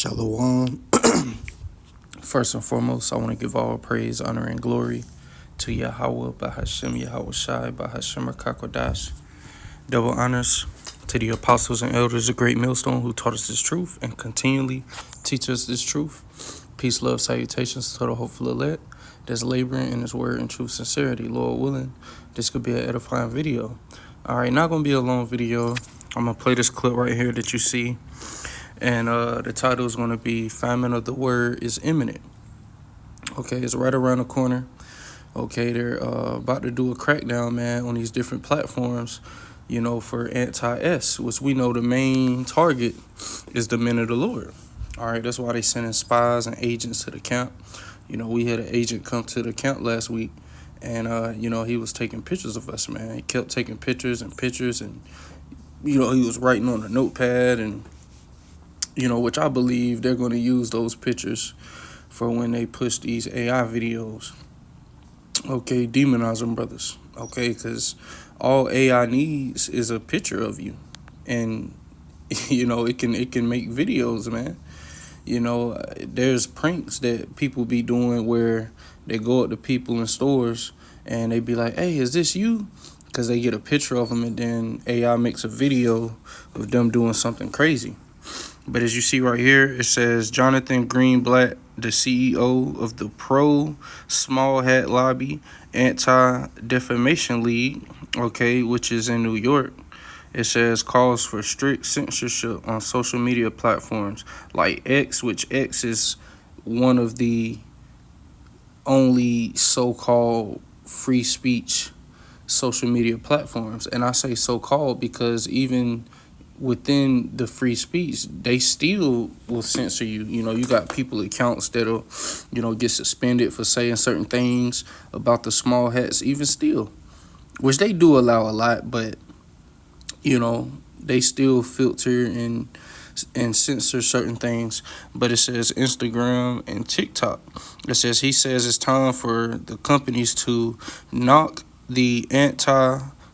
Shalom. First and foremost, I want to give all praise, honor, and glory to Yahweh, Bahashem, Yahweh Shai, Bahashem, Kakodash. Double honors to the apostles and elders of Great Millstone who taught us this truth and continually teach us this truth. Peace, love, salutations to the hopeful elect that's laboring in his word and true sincerity. Lord willing, this could be an edifying video. All right, not going to be a long video. I'm going to play this clip right here that you see. And the title is going to be Famine of the Word is Imminent. Okay, it's right around the corner. Okay, they're about to do a crackdown, man, on these different platforms, for anti-S, which we know the main target is the men of the Lord. All right, that's why they sending spies and agents to the camp. We had an agent come to the camp last week, and, he was taking pictures of us, man. He kept taking pictures, and, he was writing on a notepad and, which I believe they're going to use those pictures for when they push these AI videos. Okay, demonize them, brothers. Okay, because all AI needs is a picture of you. And, it can make videos, man. There's pranks that people be doing where they go up to people in stores and they be like, hey, is this you? Because they get a picture of them and then AI makes a video of them doing something crazy. But as you see right here, it says Jonathan Greenblatt, the CEO of the Pro Small Hat Lobby Anti-Defamation League, okay, which is in New York. It says calls for strict censorship on social media platforms like X, which X is one of the only so-called free speech social media platforms. And I say so-called because even within the free speech, they still will censor you. You got people accounts that'll, get suspended for saying certain things about the small hats, even still, which they do allow a lot, but, they still filter and censor certain things. But it says Instagram and TikTok. It says he says it's time for the companies to knock the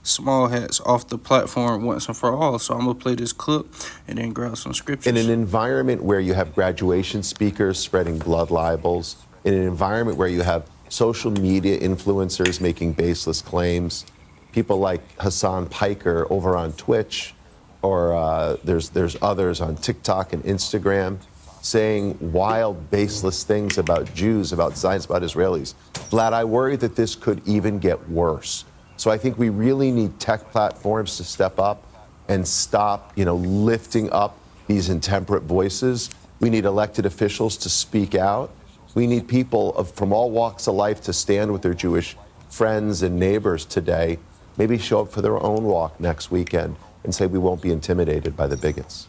small hats off the platform once and for all. So I'm going to play this clip and then grab some scriptures. In an environment where you have graduation speakers spreading blood libels, in an environment where you have social media influencers making baseless claims, people like Hassan Piker over on Twitch, or there's others on TikTok and Instagram saying wild, baseless things about Jews, about Zionists, about Israelis. Vlad, I worry that this could even get worse. So I think we really need tech platforms to step up and stop, lifting up these intemperate voices. We need elected officials to speak out. We need people from all walks of life to stand with their Jewish friends and neighbors today, maybe show up for their own walk next weekend and say we won't be intimidated by the bigots.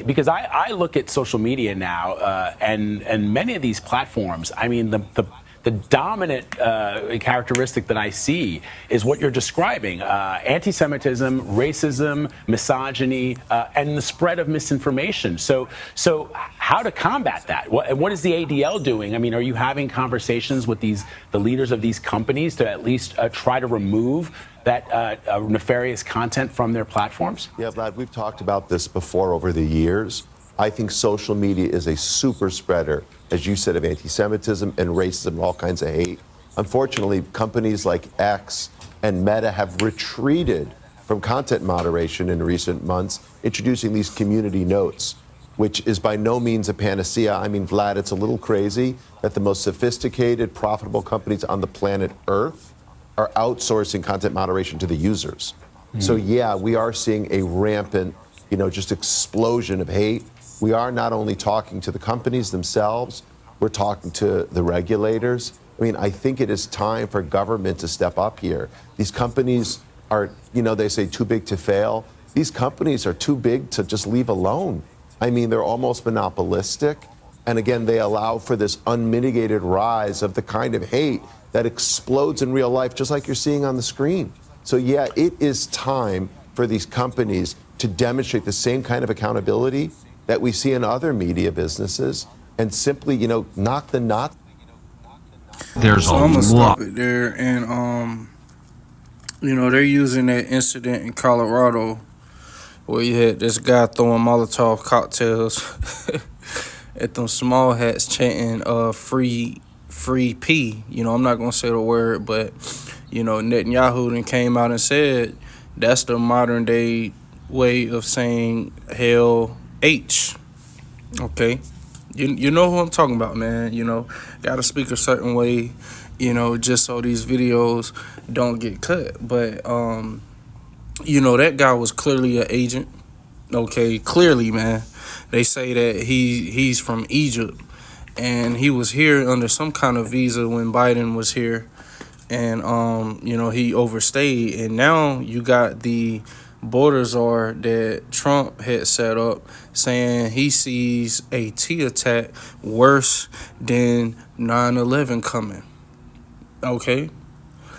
Because I look at social media now, and many of these platforms, I mean, the dominant characteristic that I see is what you're describing: anti-Semitism, racism, misogyny, and the spread of misinformation. So how to combat that? What is the ADL doing? I mean, are you having conversations with the leaders of these companies to at least try to remove that nefarious content from their platforms? Yeah, Vlad, we've talked about this before over the years. I think social media is a super spreader, as you said, of anti-Semitism and racism and all kinds of hate. Unfortunately, companies like X and Meta have retreated from content moderation in recent months, introducing these community notes, which is by no means a panacea. I mean, Vlad, it's a little crazy that the most sophisticated, profitable companies on the planet Earth are outsourcing content moderation to the users. So yeah, we are seeing a rampant, just explosion of hate. We are not only talking to the companies themselves, we're talking to the regulators. I mean, I think it is time for government to step up here. These companies are, they say too big to fail. These companies are too big to just leave alone. I mean, they're almost monopolistic. And again, they allow for this unmitigated rise of the kind of hate that explodes in real life, just like you're seeing on the screen. So yeah, it is time for these companies to demonstrate the same kind of accountability that we see in other media businesses and simply, knock the knot. There's so I'm gonna stop it there, and they're using that incident in Colorado where you had this guy throwing Molotov cocktails at them small hats chanting free P. I'm not gonna say the word, but Netanyahu then came out and said that's the modern day way of saying hell H. Okay. You know who I'm talking about, man. Gotta speak a certain way, just so these videos don't get cut. But that guy was clearly an agent. Okay, clearly, man. They say that he's from Egypt, and he was here under some kind of visa when Biden was here, and he overstayed, and now you got the border czar that Trump had set up saying he sees a T attack worse than 9/11 coming. Okay,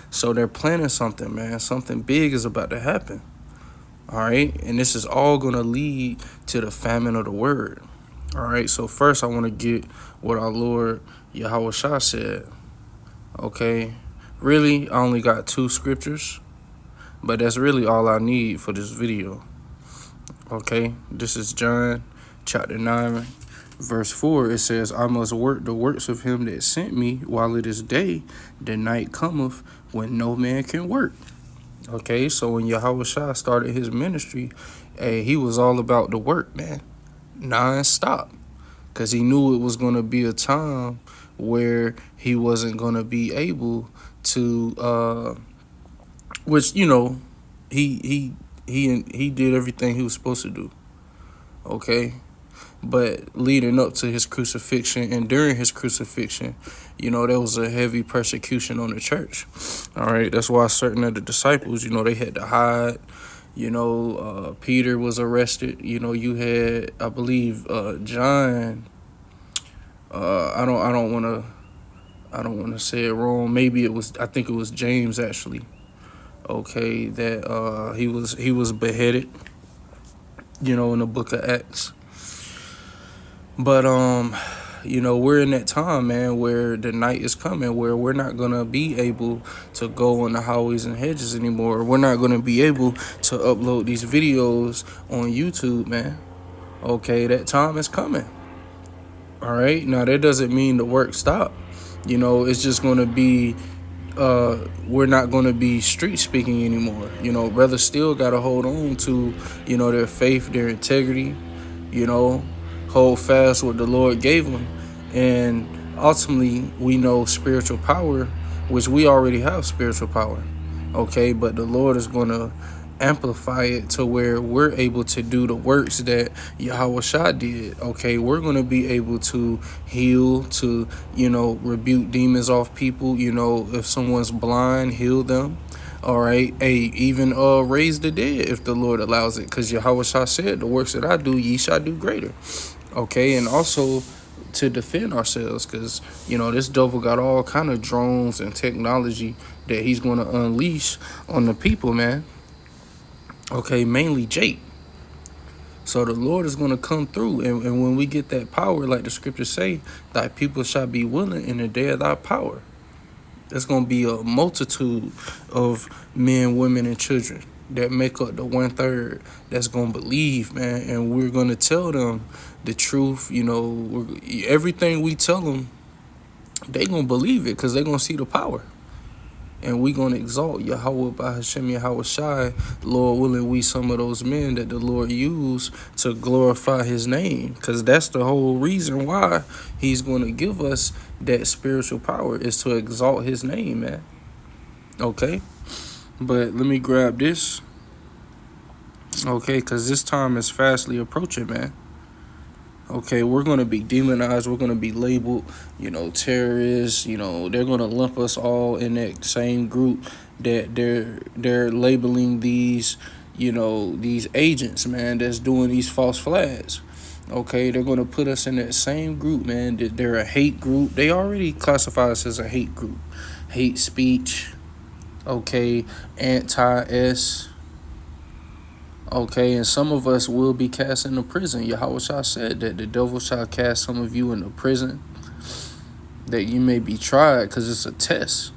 so they're planning something, man. Something big is about to happen. All right, and this is all gonna lead to the famine of the word. All right, so first I want to get what our Lord Yahweh Shah said. Okay, really, I only got 2 scriptures, but that's really all I need for this video. Okay, this is John chapter 9, verse 4. It says, I must work the works of him that sent me while it is day. The night cometh when no man can work. Okay, so when Yahweh Shah started his ministry, he was all about the work, man, non-stop, because he knew it was going to be a time where he wasn't going to be able to, which he did everything he was supposed to do. Okay, but leading up to his crucifixion and during his crucifixion, there was a heavy persecution on the church. All right, that's why certain of the disciples, they had to hide. Peter was arrested. You had, I believe, John. I don't want to say it wrong. Maybe I think it was James actually. Okay, that he was beheaded. In the book of Acts. But we're in that time, man, where the night is coming, where we're not gonna be able to go on the highways and hedges anymore. We're not gonna be able to upload these videos on YouTube, man. Okay, that time is coming. All right, now that doesn't mean the work stop. It's just gonna be we're not going to be street speaking anymore. Brothers still got to hold on to, their faith, their integrity, hold fast what the Lord gave them. And ultimately, we know spiritual power, which we already have spiritual power. Okay, but the Lord is going to amplify it to where we're able to do the works that Yahweh Shah did. Okay, we're going to be able to heal, to rebuke demons off people. If someone's blind, heal them. All right, even raise the dead if the Lord allows it, because Yahweh Shah said, the works that I do, ye shall do greater. Okay, and also to defend ourselves, because this devil got all kind of drones and technology that he's going to unleash on the people, man. Okay, mainly Jake. So the Lord is going to come through. And when we get that power, like the scriptures say, thy people shall be willing in the day of thy power. There's going to be a multitude of men, women, and children that make up the 1/3 that's going to believe, man. And we're going to tell them the truth. Everything we tell them, they going to believe it because they're going to see the power. And we going to exalt Yahweh by Hashem Yahweh Shai. Lord willing, we some of those men that the Lord used to glorify his name. Because that's the whole reason why he's going to give us that spiritual power, is to exalt his name, man. Okay? But let me grab this. Okay, because this time is fastly approaching, man. Okay, we're going to be demonized. We're going to be labeled, terrorists. They're going to lump us all in that same group that they're labeling these, these agents, man, that's doing these false flags. Okay, they're going to put us in that same group, man. They're a hate group. They already classify us as a hate group. Hate speech. Okay, anti-S. Okay, and some of us will be cast into prison. Yahweh Shah said that the devil shall cast some of you into prison, that you may be tried, because it's a test.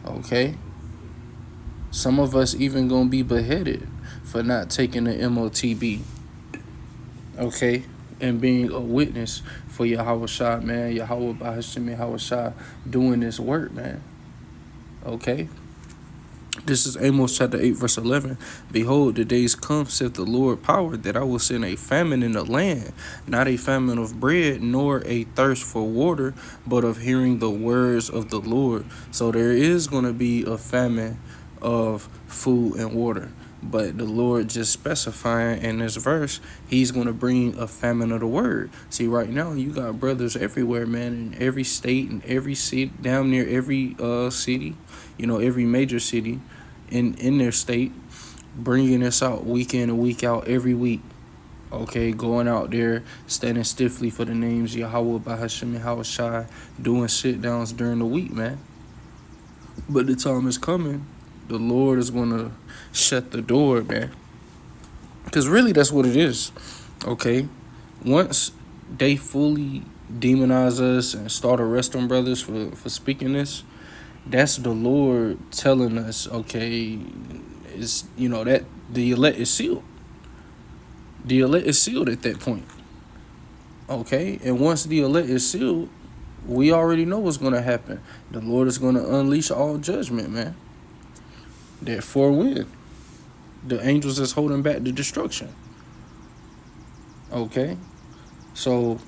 Okay? Some of us even going to be beheaded for not taking the MOTB. Okay? and being a witness for Yahweh Shai, man. Yahweh Bahashim Yahweh Shai doing this work, man. Okay? This is Amos chapter 8, verse 11. Behold, the days come, saith the Lord power, that I will send a famine in the land, not a famine of bread, nor a thirst for water, but of hearing the words of the Lord. So there is going to be a famine of food and water. But the Lord just specifying in this verse, he's going to bring a famine of the word. See, right now, you got brothers everywhere, man, in every state, in every city, down near every city, every major city in their state, bringing this out week in and week out, every week. Okay, going out there, standing stiffly for the names Yahweh, Bahashim, Yahweh Shai, doing sit-downs during the week, man. But the time is coming. The Lord is going to shut the door, man. Because really, that's what it is. Okay? Once they fully demonize us and start arresting brothers for speaking this, that's the Lord telling us, okay, is that the elect is sealed. The elect is sealed at that point. Okay? And once the elect is sealed, we already know what's going to happen. The Lord is going to unleash all judgment, man. Therefore, win. The angels is holding back the destruction. Okay? So,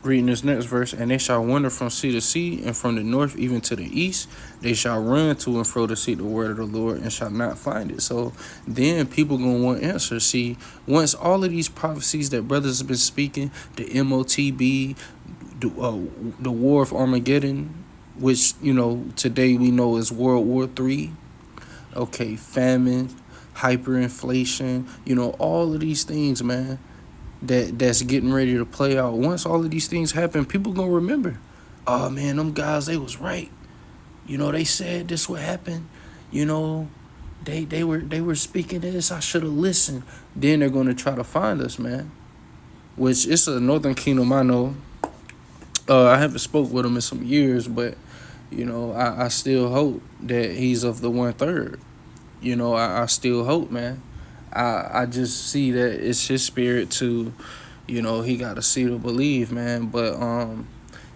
reading this next verse, and they shall wander from sea to sea, and from the north even to the east. They shall run to and fro to seek the word of the Lord, and shall not find it. So then people gonna want answers. See, once all of these prophecies that brothers have been speaking, the MOTB, the War of Armageddon, which today we know is World War III. Okay, famine, hyperinflation, all of these things, man, that's getting ready to play out. Once all of these things happen, people gonna remember, oh man, them guys, they was right. They said this would happen. They were speaking this. I should have listened. Then they're gonna try to find us, man. Which it's a Northern Kingdom, I know. I haven't spoke with him in some years, but I still hope that he's of the 1/3. I still hope, man. I just see that it's his spirit to, he got to see to believe, man. But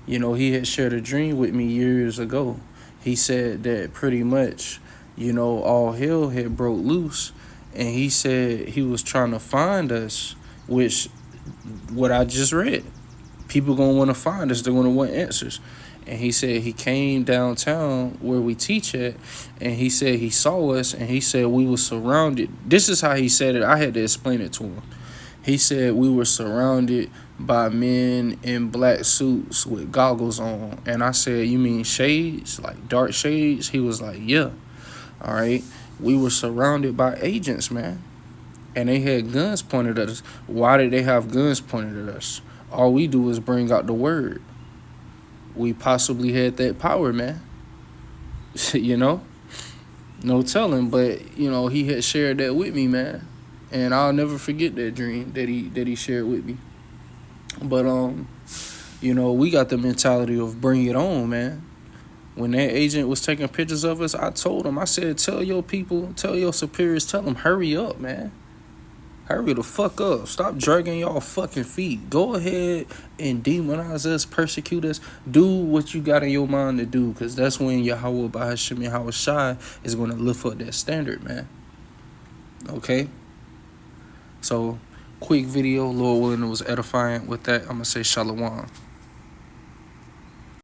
he had shared a dream with me years ago. He said that pretty much, all hell had broke loose, and he said he was trying to find us, which what I just read. People gonna want to find us. They're gonna want answers. And he said he came downtown where we teach at, and he said he saw us, and he said we were surrounded. This is how he said it. I had to explain it to him. He said we were surrounded by men in black suits with goggles on. And I said, you mean shades, like dark shades? He was like, yeah. All right. We were surrounded by agents, man. And they had guns pointed at us. Why did they have guns pointed at us? All we do is bring out the word. We possibly had that power, man. No telling, but he had shared that with me, man, and I'll never forget that dream that he shared with me. But we got the mentality of bring it on, man. When that agent was taking pictures of us, I told him, I said, tell your people, tell your superiors, tell them hurry up, man. Hurry the fuck up. Stop dragging y'all fucking feet. Go ahead and demonize us, persecute us. Do what you got in your mind to do, because that's when Yahweh Bahashim Yahweh Shai is going to lift up that standard, man. Okay? So, quick video. Lord willing, it was edifying. With that, I'm going to say shalom.